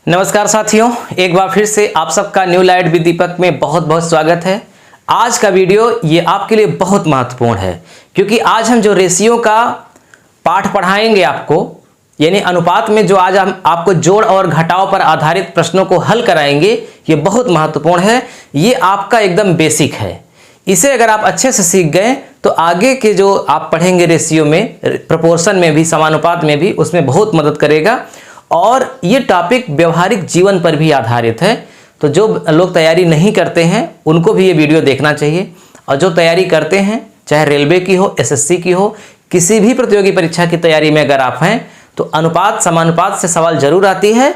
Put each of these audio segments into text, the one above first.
नमस्कार साथियों, एक बार फिर से आप सबका न्यू लाइट विद दीपक में बहुत बहुत स्वागत है। आज का वीडियो ये आपके लिए बहुत महत्वपूर्ण है क्योंकि आज हम जो रेशियो का पाठ पढ़ाएंगे आपको, यानी अनुपात में जो आज हम आपको जोड़ और घटाव पर आधारित प्रश्नों को हल कराएंगे, ये बहुत महत्वपूर्ण है। ये आपका एकदम बेसिक है। इसे अगर आप अच्छे से सीख गए तो आगे के जो आप पढ़ेंगे रेशियो में, प्रोपोर्शन में भी, समानुपात में भी, उसमें बहुत मदद करेगा। और ये टॉपिक व्यवहारिक जीवन पर भी आधारित है, तो जो लोग तैयारी नहीं करते हैं उनको भी ये वीडियो देखना चाहिए। और जो तैयारी करते हैं, चाहे रेलवे की हो, एसएससी की हो, किसी भी प्रतियोगी परीक्षा की तैयारी में अगर आप हैं तो अनुपात समानुपात से सवाल जरूर आती है।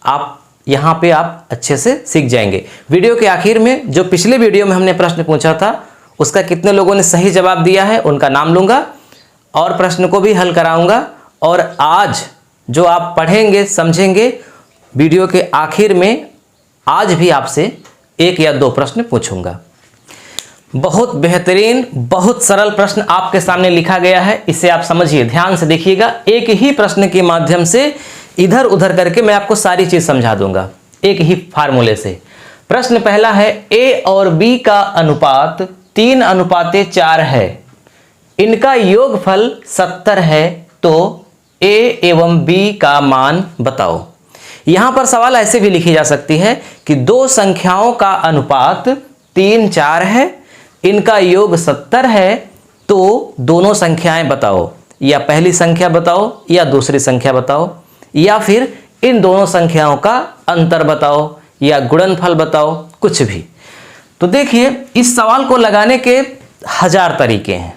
आप यहाँ पे आप अच्छे से सीख जाएंगे। वीडियो के आखिर में जो पिछले वीडियो में हमने प्रश्न पूछा था उसका कितने लोगों ने सही जवाब दिया है उनका नाम लूँगा और प्रश्न को भी हल कराऊँगा। और आज जो आप पढ़ेंगे समझेंगे, वीडियो के आखिर में आज भी आपसे एक या दो प्रश्न पूछूंगा। बहुत बेहतरीन, बहुत सरल प्रश्न आपके सामने लिखा गया है, इसे आप समझिए, ध्यान से देखिएगा। एक ही प्रश्न के माध्यम से इधर उधर करके मैं आपको सारी चीज समझा दूंगा एक ही फार्मूले से। प्रश्न पहला है, ए और बी का अनुपात 3:4 है, इनका योगफल 70 है, तो ए एवं बी का मान बताओ। यहां पर सवाल ऐसे भी लिखी जा सकती है कि दो संख्याओं का अनुपात 3:4 है, इनका योग 70 है, तो दोनों संख्याएं बताओ। या पहली संख्या बताओ या दूसरी संख्या बताओ, या फिर इन दोनों संख्याओं का अंतर बताओ या गुणनफल बताओ, कुछ भी। तो देखिए, इस सवाल को लगाने के 1000 तरीके हैं।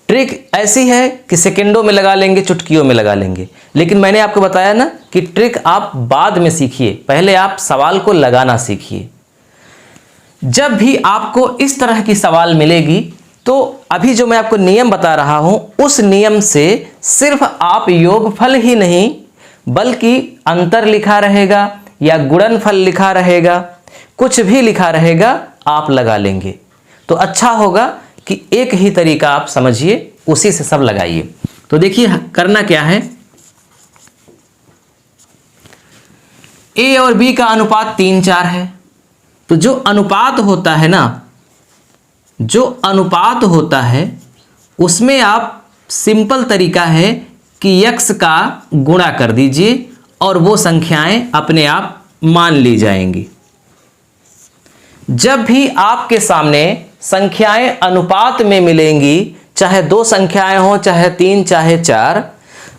ट्रिक ऐसी है कि सेकंडों में लगा लेंगे, चुटकियों में लगा लेंगे, लेकिन मैंने आपको बताया ना कि ट्रिक आप बाद में सीखिए, पहले आप सवाल को लगाना सीखिए। जब भी आपको इस तरह की सवाल मिलेगी तो अभी जो मैं आपको नियम बता रहा हूं उस नियम से सिर्फ आप योगफल ही नहीं बल्कि अंतर लिखा रहेगा या गुणनफल लिखा रहेगा, कुछ भी लिखा रहेगा, आप लगा लेंगे। तो अच्छा होगा कि एक ही तरीका आप समझिए, उसी से सब लगाइए। तो देखिए करना क्या है, ए और बी का अनुपात 3:4 है। तो जो अनुपात होता है ना, जो अनुपात होता है उसमें आप सिंपल तरीका है कि x का गुणा कर दीजिए और वो संख्याएं अपने आप मान ली जाएंगी। जब भी आपके सामने संख्याएं अनुपात में मिलेंगी, चाहे दो संख्याएं हो, चाहे 3, चाहे 4,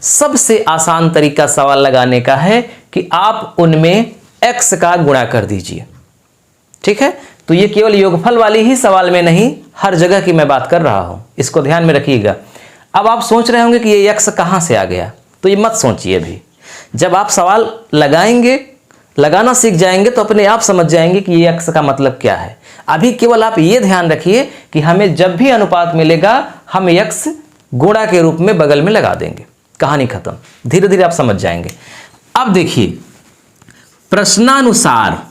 सबसे आसान तरीका सवाल लगाने का है कि आप उनमें x का गुणा कर दीजिए। ठीक है, तो ये केवल योगफल वाली ही सवाल में नहीं, हर जगह की मैं बात कर रहा हूं, इसको ध्यान में रखिएगा। अब आप सोच रहे होंगे कि ये x कहां से आ गया, तो ये मत सोचिए। अभी जब आप सवाल लगाएंगे, लगाना सीख जाएंगे तो अपने आप समझ जाएंगे कि ये x का मतलब क्या है। अभी केवल आप ये ध्यान रखिए कि हमें जब भी अनुपात मिलेगा हम x गुणा के रूप में बगल में लगा देंगे, कहानी खत्म। धीरे धीरे आप समझ जाएंगे। अब देखिए, प्रश्नानुसार।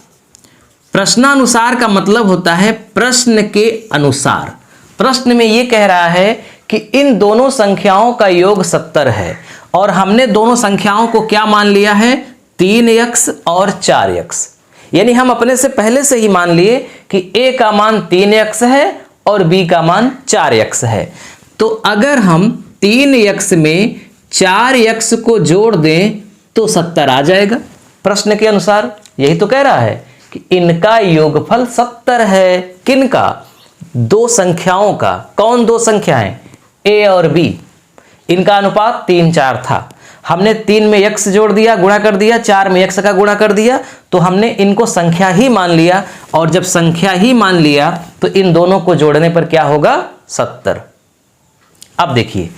प्रश्नानुसार का मतलब होता है प्रश्न के अनुसार। प्रश्न में यह कह रहा है कि इन दोनों संख्याओं का योग 70 है और हमने दोनों संख्याओं को क्या मान लिया है, 3x और 4x। यानी हम अपने से पहले से ही मान लिए कि a का मान 3x है और b का मान 4x है। तो अगर हम 3x में 4x को जोड़ दें तो 70 आ जाएगा। प्रश्न के अनुसार यही तो कह रहा है कि इनका योगफल 70 है। किनका? दो संख्याओं का। कौन दो संख्याएं? a और b। इनका अनुपात 3:4 था। हमने 3 में x जोड़ दिया, गुणा कर दिया, 4 में x का गुणा कर दिया, तो हमने इनको संख्या ही मान लिया। और जब संख्या ही मान लिया तो इन दोनों को जोड़ने पर क्या होगा, 70। अब देखिए,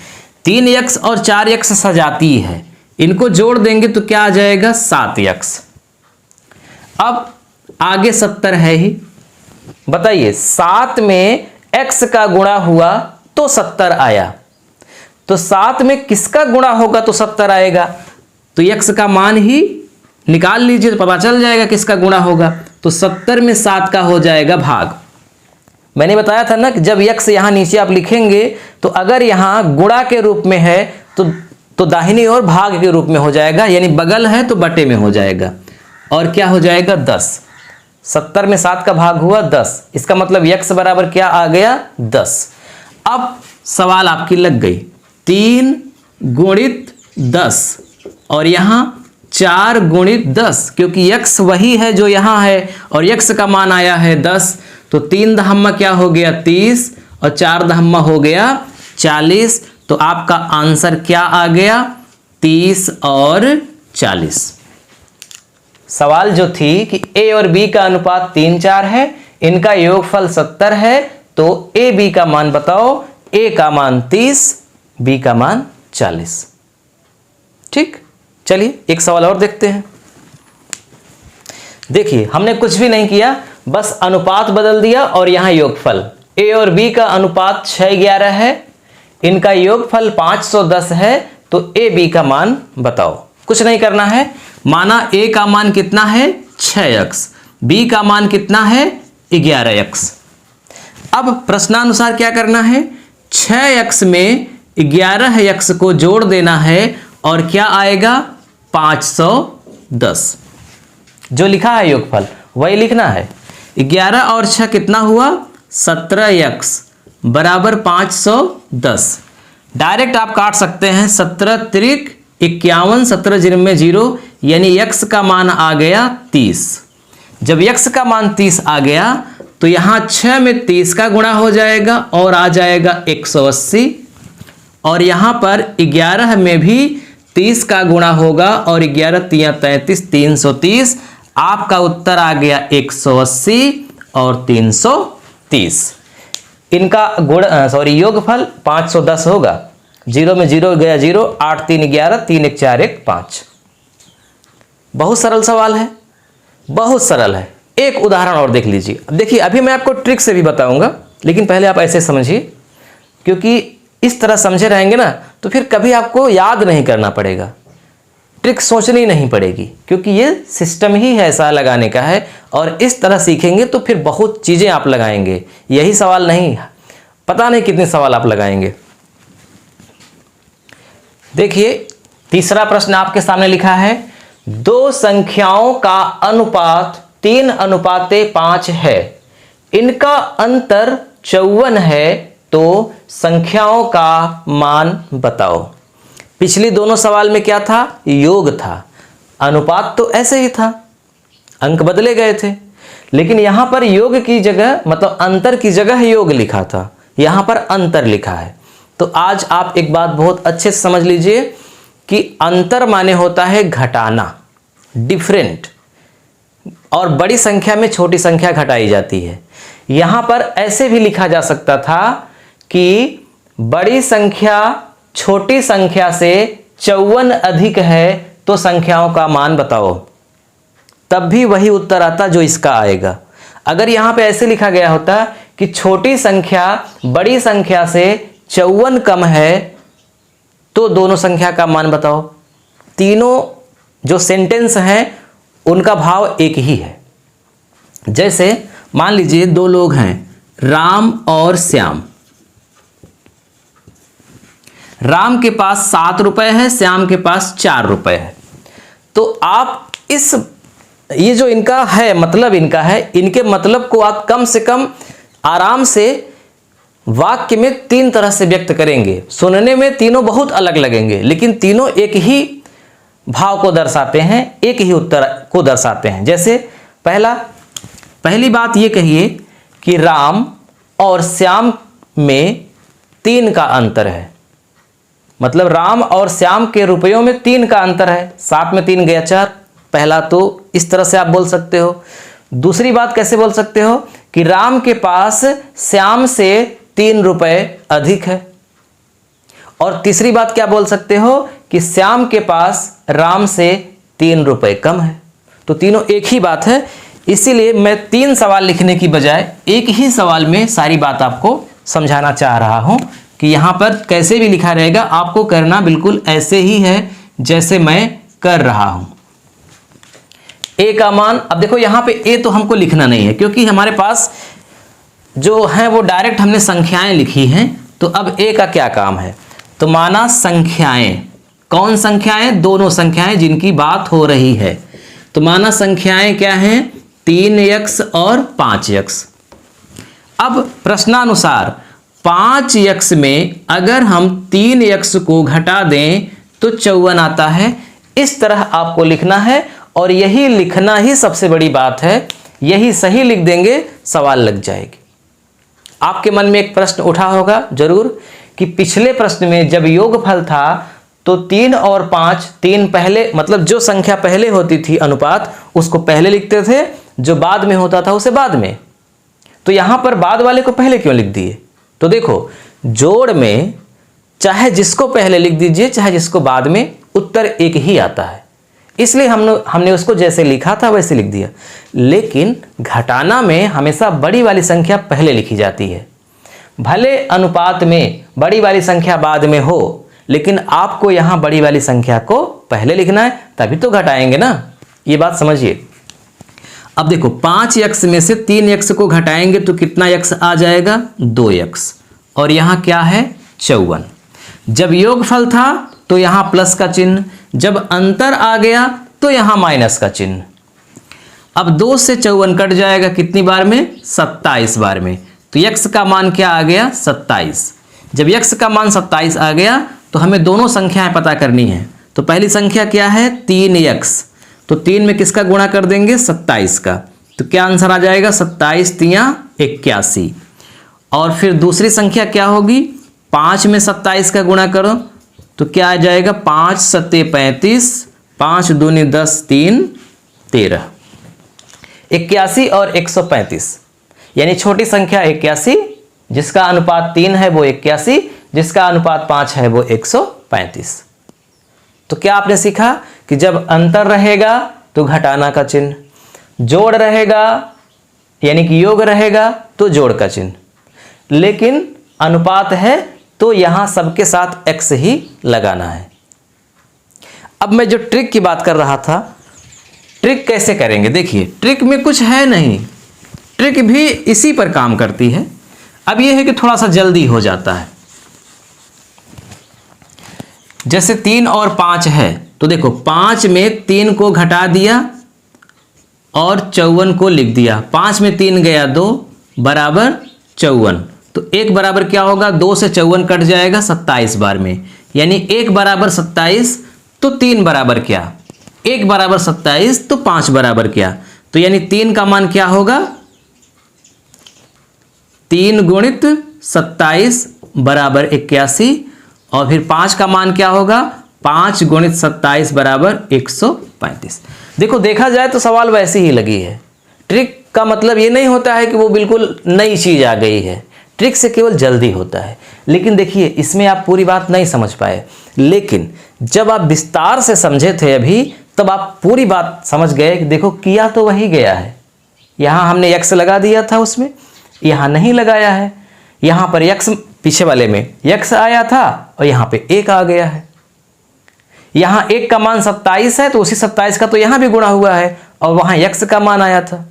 3x और 4x सजाती है, इनको जोड़ देंगे तो क्या आ जाएगा, 7x। अब आगे 70 है ही, बताइए 7 में x का गुणा हुआ तो 70 आया, तो 7 में किसका गुणा होगा तो 70 आएगा। तो x का मान ही निकाल लीजिए तो पता चल जाएगा किसका गुणा होगा। तो 70 में 7 का हो जाएगा भाग। मैंने बताया था ना कि जब x यहां नीचे आप लिखेंगे तो अगर यहां गुणा के रूप में है तो तो दाहिनी ओर भाग के रूप में हो जाएगा, यानी बगल है तो बटे में हो जाएगा। और क्या हो जाएगा 10। 70 में 7 का भाग हुआ 10, इसका मतलब x बराबर क्या आ गया 10। अब सवाल आपकी लग गई, 3 गुणित 10 और यहाँ 4 गुणित 10, क्योंकि x वही है जो यहाँ है और x का मान आया है 10, तो 3 दहम्मा क्या हो गया 30 और 4 दहम्मा हो गया 40। तो आपका आंसर क्या आ गया 30 और 40। सवाल जो थी कि a और b का अनुपात 3:4 है, इनका योगफल 70 है, तो a b का मान बताओ। a का मान 30, b का मान 40। ठीक, चलिए एक सवाल और देखते हैं। देखिए हमने कुछ भी नहीं किया, बस अनुपात बदल दिया और यहां योगफल। a और b का अनुपात 6:11 है, इनका योगफल 510 है, तो a b का मान बताओ। कुछ नहीं करना है, माना a का मान कितना है 6x, b का मान कितना है 11x। अब प्रश्नानुसार क्या करना है, 6x में 11x को जोड़ देना है और क्या आएगा 510। जो लिखा है योगफल वही लिखना है। 11 और 6 कितना हुआ 17x बराबर 510। डायरेक्ट आप काट सकते हैं, 17 त्रिक 51, 17 0 में 0, यानी x का मान आ गया 30। जब x का मान 30 आ गया तो यहां 6 में 30 का गुणा हो जाएगा और आ जाएगा 180, और यहां पर 11 में भी 30 का गुणा होगा और 11 3 33, 330। आपका उत्तर आ गया 180 और 330। इनका गुण योगफल 510 होगा। 0 में 0 गया 0, 8 3 11, 3 1 4 1 5। बहुत सरल सवाल है, बहुत सरल है। एक उदाहरण और देख लीजिए। अब देखिए, अभी मैं आपको ट्रिक से भी बताऊंगा, लेकिन पहले आप ऐसे समझिए, क्योंकि इस तरह समझे रहेंगे ना तो फिर कभी आपको याद नहीं करना पड़ेगा, ट्रिक सोचनी नहीं पड़ेगी, क्योंकि ये सिस्टम ही ऐसा लगाने का है। और इस तरह सीखेंगे तो फिर बहुत चीज़ें आप लगाएंगे, यही सवाल नहीं, पता नहीं कितने सवाल आप लगाएंगे। देखिए तीसरा प्रश्न आपके सामने लिखा है, दो संख्याओं का अनुपात 3:5 है, इनका अंतर 54 है, तो संख्याओं का मान बताओ। पिछली दोनों सवाल में क्या था, योग था, अनुपात तो ऐसे ही था, अंक बदले गए थे, लेकिन यहां पर योग की जगह मतलब अंतर की जगह योग लिखा था, यहां पर अंतर लिखा है। तो आज आप एक बात बहुत अच्छे से समझ लीजिए कि अंतर माने होता है घटाना, डिफरेंट, और बड़ी संख्या में छोटी संख्या घटाई जाती है। यहां पर ऐसे भी लिखा जा सकता था कि बड़ी संख्या छोटी संख्या से 54 अधिक है, तो संख्याओं का मान बताओ, तब भी वही उत्तर आता जो इसका आएगा। अगर यहां पे ऐसे लिखा गया होता कि छोटी संख्या बड़ी संख्या से 54 कम है, तो दोनों संख्या का मान बताओ। तीनों जो सेंटेंस हैं उनका भाव एक ही है। जैसे मान लीजिए दो लोग हैं, राम और श्याम। राम के पास 7 रुपए है, श्याम के पास 4 रुपए है। तो आप ये जो इनका है मतलब इनका है, इनके मतलब को आप कम से कम आराम से वाक्य में 3 तरह से व्यक्त करेंगे। सुनने में तीनों बहुत अलग लगेंगे, लेकिन तीनों एक ही भाव को दर्शाते हैं, एक ही उत्तर को दर्शाते हैं। जैसे पहली बात ये कहिए कि राम और श्याम में 3 का अंतर है, मतलब राम और श्याम के रुपयों में 3 का अंतर है, 7 में 3 गया 4। पहला तो इस तरह से आप बोल सकते हो। दूसरी बात कैसे बोल सकते हो कि राम के पास श्याम से 3 रुपए अधिक है। और तीसरी बात क्या बोल सकते हो कि श्याम के पास राम से 3 रुपए कम है। तो तीनों एक ही बात है, इसीलिए मैं 3 सवाल लिखने की बजाय एक ही सवाल में सारी बात आपको समझाना चाह रहा हूं कि यहां पर कैसे भी लिखा रहेगा, आपको करना बिल्कुल ऐसे ही है जैसे मैं कर रहा हूं। ए का मान, अब देखो यहां पे ए तो हमको लिखना नहीं है, क्योंकि हमारे पास जो है वो डायरेक्ट हमने संख्याएं लिखी हैं। तो अब ए का क्या काम है, तो माना संख्याएं कौन संख्याएं? दोनों संख्याएं जिनकी बात हो रही है। तो माना संख्याएं क्या हैं? 3x और 5x। अब प्रश्नानुसार 5x में अगर हम 3x को घटा दें तो 54 आता है। इस तरह आपको लिखना है और यही लिखना ही सबसे बड़ी बात है। यही सही लिख देंगे, सवाल लग जाएगी। आपके मन में एक प्रश्न उठा होगा जरूर कि पिछले प्रश्न में जब योगफल था तो 3 और 5, 3 पहले, मतलब जो संख्या पहले होती थी अनुपात उसको पहले लिखते थे, जो बाद में होता था उसे बाद में। तो यहां पर बाद वाले को पहले क्यों लिख दिए? तो देखो, जोड़ में चाहे जिसको पहले लिख दीजिए चाहे जिसको बाद में, उत्तर एक ही आता है। इसलिए हमने उसको जैसे लिखा था वैसे लिख दिया। लेकिन घटाना में हमेशा बड़ी वाली संख्या पहले लिखी जाती है। भले अनुपात में बड़ी वाली संख्या बाद में हो, लेकिन आपको यहां बड़ी वाली संख्या को पहले लिखना है, तभी तो घटाएंगे ना। ये बात समझिए। अब देखो, 5x में से 3x को घटाएंगे तो कितना x आ जाएगा? 2x। और यहां क्या है? 54। जब योगफल था तो यहां प्लस का चिन्ह, जब अंतर आ गया तो यहां माइनस का चिन्ह। अब 2 से 54 कट जाएगा कितनी बार में? 27 बार में। तो x का मान क्या आ गया? 27। जब x का मान 27 आ गया तो हमें दोनों संख्याएं पता करनी है। तो पहली संख्या क्या है? 3x। तो 3 में किसका गुणा कर देंगे? 27 का। तो क्या आंसर आ जाएगा? 27 तिया 81। और फिर दूसरी संख्या क्या होगी? 5 में 27 का गुणा करो तो क्या आ जाएगा? 5 सत्ते 35, 5 दूनी 10, 3 13। 81 और 135, यानी छोटी संख्या 81, जिसका अनुपात 3 है वो 81, जिसका अनुपात 5 है वो 135। तो क्या आपने सीखा कि जब अंतर रहेगा तो घटाना का चिन्ह, जोड़ रहेगा यानी कि योग रहेगा तो जोड़ का चिन्ह, लेकिन अनुपात है तो यहां सबके साथ x ही लगाना है। अब मैं जो ट्रिक की बात कर रहा था, ट्रिक कैसे करेंगे? देखिए, ट्रिक में कुछ है नहीं, ट्रिक भी इसी पर काम करती है। अब यह है कि थोड़ा सा जल्दी हो जाता है। जैसे 3 और 5 है तो देखो, 5 में 3 को घटा दिया और 54 को लिख दिया। 5 में 3 गया 2 बराबर 54। तो 1 बराबर क्या होगा? 2 से 54 कट जाएगा 27 बार में, यानी 1 बराबर 27। तो 3 बराबर क्या? 1 बराबर 27 तो 5 बराबर क्या? तो यानी 3 का मान क्या होगा? 3 गुणित 27 बराबर 81। और फिर 5 का मान क्या होगा? 5 गुणित 27 बराबर 135। देखो, देखा जाए तो सवाल वैसी ही लगी है। ट्रिक का मतलब ये नहीं होता है कि वो बिल्कुल नई चीज आ गई है। ट्रिक से केवल जल्दी होता है। लेकिन देखिए, इसमें आप पूरी बात नहीं समझ पाए, लेकिन जब आप विस्तार से समझे थे अभी, तब आप पूरी बात समझ गए कि देखो, किया तो वही गया है। यहां हमने x लगा दिया था, उसमें यहां नहीं लगाया है। यहां पर x, पीछे वाले में x आया था और यहां पे 1 आ गया है। यहां 1 का मान 27 है तो उसी 27 का तो यहां भी गुणा हुआ है और वहां x का मान आया था।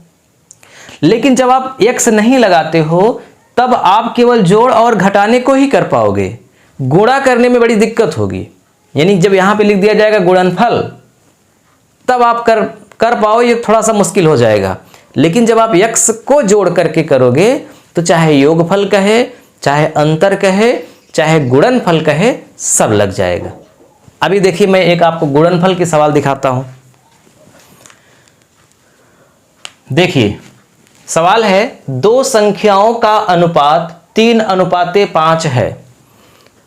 लेकिन जब आप x नहीं लगाते हो तब आप केवल जोड़ और घटाने को ही कर पाओगे, गुणा करने में बड़ी दिक्कत होगी। यानी जब यहां पे लिख दिया जाएगा गुणनफल, तब आप कर पाओ, ये थोड़ा सा मुश्किल हो जाएगा। लेकिन जब आप x को जोड़ करके करोगे तो चाहे योगफल कहे, चाहे अंतर कहे, चाहे गुणनफल कहे, सब लग जाएगा। अभी देखिए, मैं एक आपको गुणनफल की सवाल दिखाता हूं। देखिए, सवाल है, 2 संख्याओं का अनुपात 3:5 है,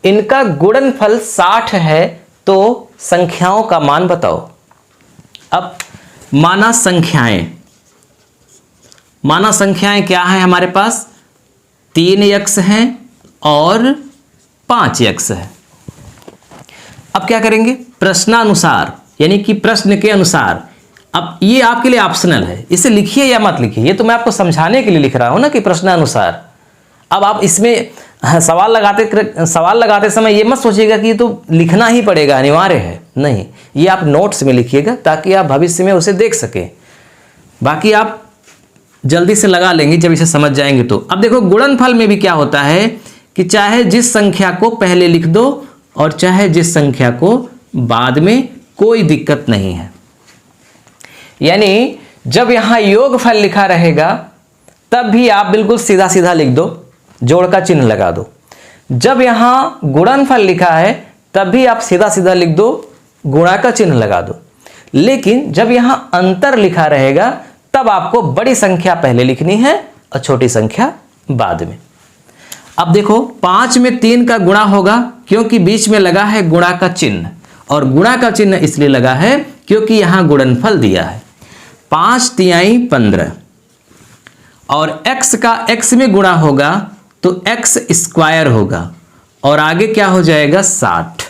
इनका गुणनफल 60 है, तो संख्याओं का मान बताओ। अब माना संख्याएं क्या है हमारे पास? 3x हैं और 5x है। अब क्या करेंगे? प्रश्नानुसार, यानी कि प्रश्न के अनुसार। अब ये आपके लिए ऑप्शनल है, इसे लिखिए या मत लिखिए, ये तो मैं आपको समझाने के लिए लिख रहा हूं ना कि प्रश्नानुसार। अब आप इसमें सवाल लगाते समय ये मत सोचिएगा कि ये तो लिखना ही पड़ेगा, अनिवार्य है। नहीं, ये आप नोट्स में लिखिएगा ताकि आप भविष्य में उसे देख सकें। बाकी आप जल्दी से लगा लेंगे जब इसे समझ जाएंगे तो। अब देखो, गुणनफल में भी क्या होता है कि चाहे जिस संख्या को पहले लिख दो और चाहे जिस संख्या को बाद में कोई दिक्कत नहीं है। यानी जब यहां योगफल लिखा रहेगा तब भी आप बिल्कुल सीधा सीधा लिख दो, जोड़ का चिन्ह लगा दो। जब यहां गुणनफल लिखा है तब भी आप सीधा सीधा लिख दो, गुणा का चिन्ह लगा दो। लेकिन जब यहां अंतर लिखा रहेगा तब आपको बड़ी संख्या पहले लिखनी है और छोटी संख्या बाद में। अब देखो 5 में 3 का गुणा होगा क्योंकि बीच में लगा है गुणा का चिन्ह, और गुणा का चिन्ह इसलिए लगा है क्योंकि यहां गुणनफल दिया है। 5 तिहाई 15 और x का x में गुणा होगा तो x स्क्वायर होगा और आगे क्या हो जाएगा 60।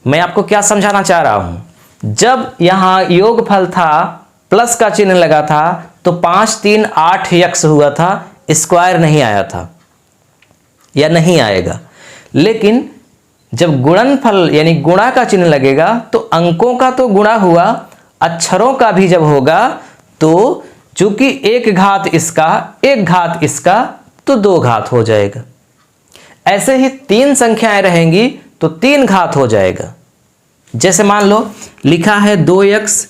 मैं आपको क्या समझाना चाह रहा हूं, जब यहां योगफल था प्लस का चिन्ह लगा था तो 5 3 8 x हुआ था, स्क्वायर नहीं आया था या नहीं आएगा। लेकिन जब गुणनफल यानी गुणा का चिन्ह लगेगा तो अंकों का तो गुणा हुआ, अक्षरों का भी जब होगा तो चूंकि एक घात इसका एक घात इसका तो 2 घात हो जाएगा। ऐसे ही 3 संख्याएं रहेंगी तो 3 घात हो जाएगा। जैसे मान लो लिखा है 2x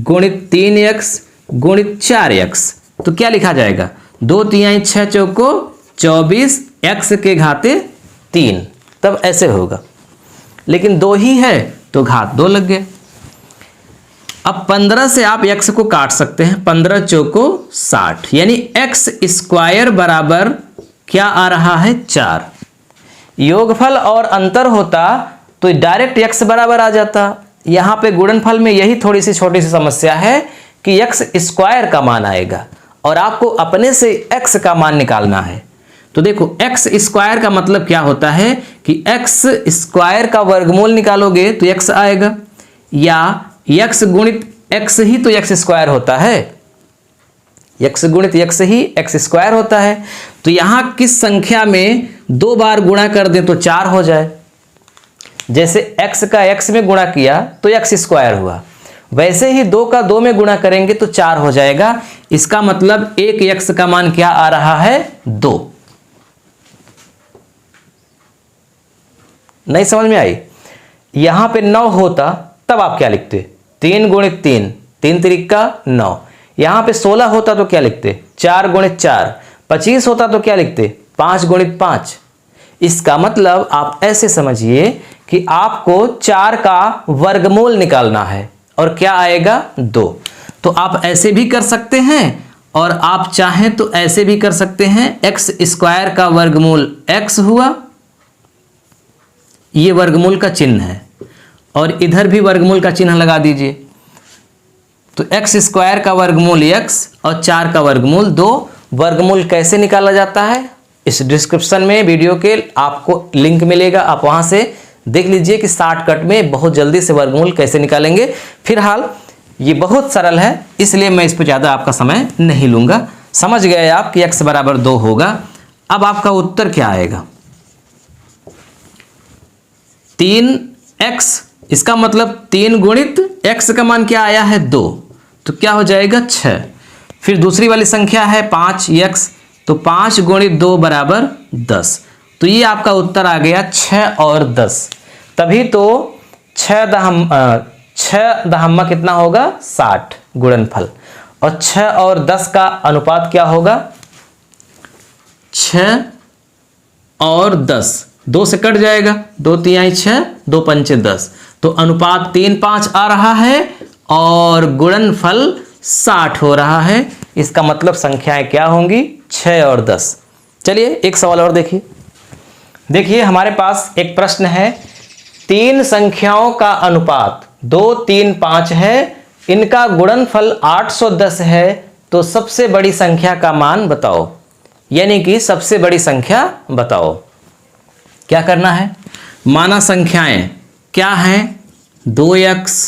गुणित 3x गुणित 4x, तो क्या लिखा जाएगा 2 तिहाई 6 चौको 24 x के घाते 3, तब ऐसे होगा। लेकिन 2 ही है तो घात 2 लग गए। अब 15 से आप x को काट सकते हैं, 15 चौको 60, यानी x स्क्वायर बराबर क्या आ रहा है 4। योगफल और अंतर होता तो डायरेक्ट x बराबर आ जाता। यहां पे गुणनफल में यही थोड़ी सी छोटी सी समस्या है कि x स्क्वायर का मान आएगा और आपको अपने से x का मान निकालना है। तो देखो x स्क्वायर का मतलब क्या होता है कि x स्क्वायर का वर्गमूल निकालोगे तो x आएगा, या x गुणित x ही तो x स्क्वायर होता है, x गुणित x ही x स्क्वायर होता है। तो यहां किस संख्या में 2 बार गुणा कर दें तो 4 हो जाए। जैसे x का x में गुणा किया तो x स्क्वायर हुआ, वैसे ही 2 का 2 में गुणा करेंगे तो 4 हो जाएगा। इसका मतलब एक x का मान क्या आ रहा है 2। नहीं समझ में आई? यहां पे 9 होता तब आप क्या लिखते 3 गुणित 3, 3 त्रिका 9। यहां पे 16 होता तो क्या लिखते 4 गुणित 4। 25 होता तो क्या लिखते 5 गुणित 5। इसका मतलब आप ऐसे समझिए कि आपको 4 का वर्गमूल निकालना है और क्या आएगा 2। तो आप ऐसे भी कर सकते हैं और आप चाहें तो ऐसे भी कर सकते हैं। x स्क्वायर का वर्गमूल x हुआ, ये वर्गमूल का चिन्ह है, और इधर भी वर्गमूल का चिन्ह लगा दीजिए। तो x स्क्वायर का वर्गमूल x और 4 का वर्गमूल 2। वर्गमूल कैसे निकाला जाता है इस डिस्क्रिप्शन में वीडियो के आपको लिंक मिलेगा, आप वहां से देख लीजिए कि शॉर्टकट में बहुत जल्दी से वर्गमूल कैसे निकालेंगे। फिलहाल ये बहुत सरल है इसलिए मैं इस पर ज़्यादा आपका समय नहीं लूँगा। समझ गए आप कि x बराबर 2 होगा। अब आपका उत्तर क्या आएगा 3x, इसका मतलब 3 गुणित x का मान क्या आया है 2, तो क्या हो जाएगा 6। फिर दूसरी वाली संख्या है 5x, तो 5 गुणित 2 बराबर 10। तो ये आपका उत्तर आ गया 6 और 10। तभी तो 6 दहम्मा कितना होगा 60 गुणनफल, और 6 और 10 का अनुपात क्या होगा 6 और 10, 2 से कट जाएगा, 2 तिहाई 6, 2 पंचे 10, तो अनुपात 3:5 आ रहा है और गुणनफल 60 हो रहा है। इसका मतलब संख्याएं क्या होंगी 6 और 10। चलिए एक सवाल और देखिए हमारे पास एक प्रश्न है, 3 संख्याओं का अनुपात 2, 3, 5 है, इनका गुणनफल 810 है, तो सबसे बड़ी संख्या का मान बताओ। यानी कि सबसे बड़ी संख्या बताओ। क्या करना है, माना संख्याएं क्या हैं 2x,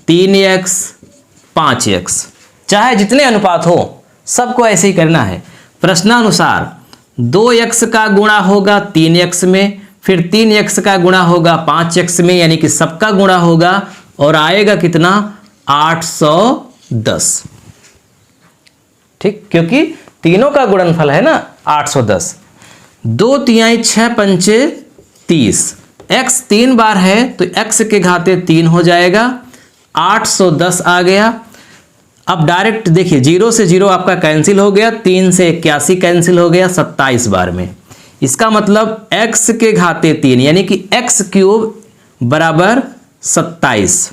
3x, 5x, चाहे जितने अनुपात हो सबको ऐसे ही करना है। प्रश्नानुसार 2x का गुणा होगा 3x में, फिर 3x का गुणा होगा 5x में, यानी कि सबका गुणा होगा और आएगा कितना 810। ठीक, क्योंकि तीनों का गुणनफल है ना 810। 2 तिहाई 6 पंचे 30, x 3 बार है तो x के घाते 3 हो जाएगा, 810 आ गया। अब डायरेक्ट देखिए 0 से 0 आपका कैंसिल हो गया, 3 से 81 कैंसिल हो गया 27 बार में। इसका मतलब x के घाते 3 यानी कि x क्यूब बराबर 27।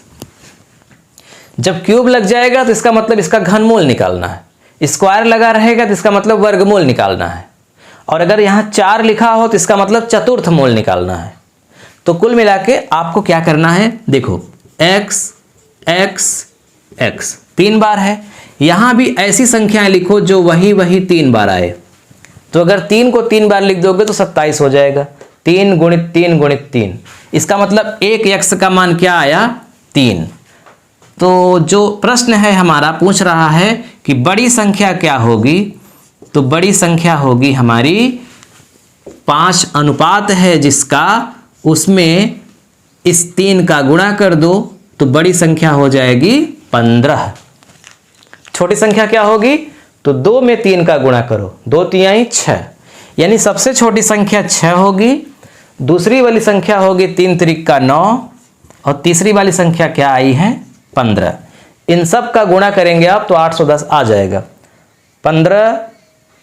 जब क्यूब लग जाएगा तो इसका मतलब इसका घनमूल निकालना है, स्क्वायर लगा रहेगा तो इसका मतलब वर्गमूल निकालना है, और अगर यहाँ 4 लिखा हो तो इसका मतलब चतुर्थ मूल निकालना है। तो कुल मिला के आपको क्या करना है, देखो x x x 3 बार है, यहाँ भी ऐसी संख्याएं लिखो जो वही 3 बार आए। तो अगर 3 को 3 बार लिख दोगे तो 27 हो जाएगा, 3 गुणित 3 गुणित 3। इसका मतलब एक x का मान क्या आया, 3। तो जो प्रश्न है हमारा पूछ रहा है कि बड़ी संख्या क्या होगी, तो बड़ी संख्या होगी हमारी 5 अनुपात है जिसका, उसमें इस 3 का गुणा कर दो तो बड़ी संख्या हो जाएगी 15। छोटी संख्या क्या होगी, तो 2 में 3 का गुणा करो, 2 तिहाई 6, यानी सबसे छोटी संख्या 6 होगी, दूसरी वाली संख्या होगी 3 त्रिक का 9, और तीसरी वाली संख्या क्या आई है, 15। इन सब का गुणा करेंगे आप तो 810 आ जाएगा। 15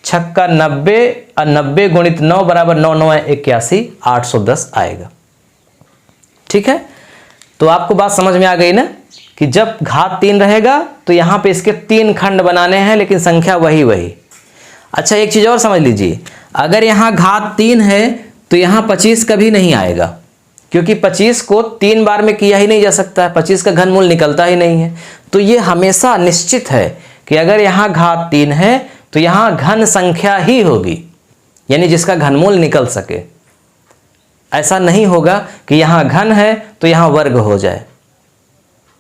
छक्का 90 और 90 गुणित 9 बराबर 9 9 81, 810 आएगा। ठीक है, तो आपको बात समझ में आ गई ना कि जब घात 3 रहेगा तो यहाँ पे इसके 3 खंड बनाने हैं लेकिन संख्या वही। अच्छा एक चीज़ और समझ लीजिए, अगर यहाँ घात 3 है तो यहाँ 25 कभी नहीं आएगा, क्योंकि 25 को 3 बार में किया ही नहीं जा सकता है, 25 का घनमूल निकलता ही नहीं है। तो ये हमेशा निश्चित है कि अगर यहाँ घात 3 है तो यहाँ घन संख्या ही होगी, यानी जिसका घनमूल निकल सके। ऐसा नहीं होगा कि यहाँ घन है तो यहाँ वर्ग हो जाए,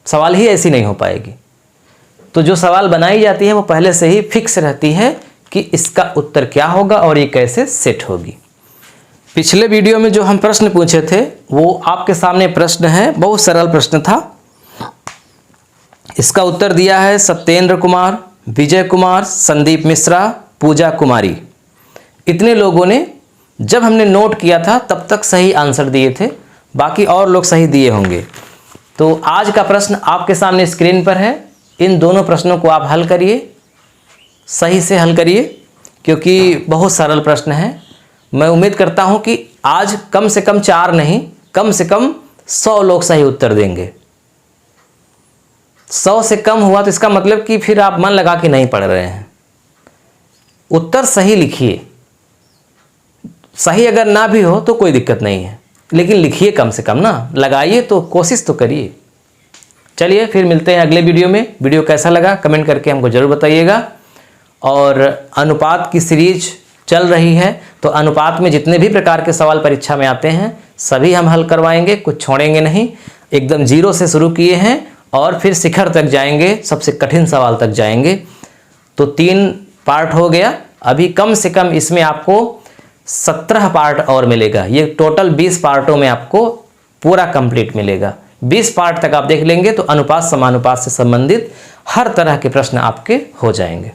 सवाल ही ऐसी नहीं हो पाएगी। तो जो सवाल बनाई जाती है वो पहले से ही फिक्स रहती है कि इसका उत्तर क्या होगा और ये कैसे सेट होगी। पिछले वीडियो में जो हम प्रश्न पूछे थे वो आपके सामने प्रश्न है, बहुत सरल प्रश्न था। इसका उत्तर दिया है सत्येंद्र कुमार, विजय कुमार, संदीप मिश्रा, पूजा कुमारी। इतने लोगों ने जब हमने नोट किया था तब तक सही आंसर दिए थे, बाकी और लोग सही दिए होंगे। तो आज का प्रश्न आपके सामने स्क्रीन पर है, इन दोनों प्रश्नों को आप हल करिए, सही से हल करिए, क्योंकि बहुत सरल प्रश्न है। मैं उम्मीद करता हूं कि आज कम से कम 4 नहीं, कम से कम 100 लोग सही उत्तर देंगे। 100 से कम हुआ तो इसका मतलब कि फिर आप मन लगा के नहीं पढ़ रहे हैं। उत्तर सही लिखिए, सही अगर ना भी हो तो कोई दिक्कत नहीं है, लेकिन लिखिए कम से कम ना, लगाइए तो कोशिश तो करिए। चलिए फिर मिलते हैं अगले वीडियो में। वीडियो कैसा लगा कमेंट करके हमको ज़रूर बताइएगा। और अनुपात की सीरीज चल रही है, तो अनुपात में जितने भी प्रकार के सवाल परीक्षा में आते हैं सभी हम हल करवाएंगे, कुछ छोड़ेंगे नहीं। एकदम 0 से शुरू किए हैं और फिर शिखर तक जाएंगे, सबसे कठिन सवाल तक जाएंगे। तो 3 पार्ट हो गया, अभी कम से कम इसमें आपको 17 पार्ट और मिलेगा। ये टोटल 20 पार्टों में आपको पूरा कंप्लीट मिलेगा। 20 पार्ट तक आप देख लेंगे तो अनुपात समानुपात से संबंधित हर तरह के प्रश्न आपके हो जाएंगे।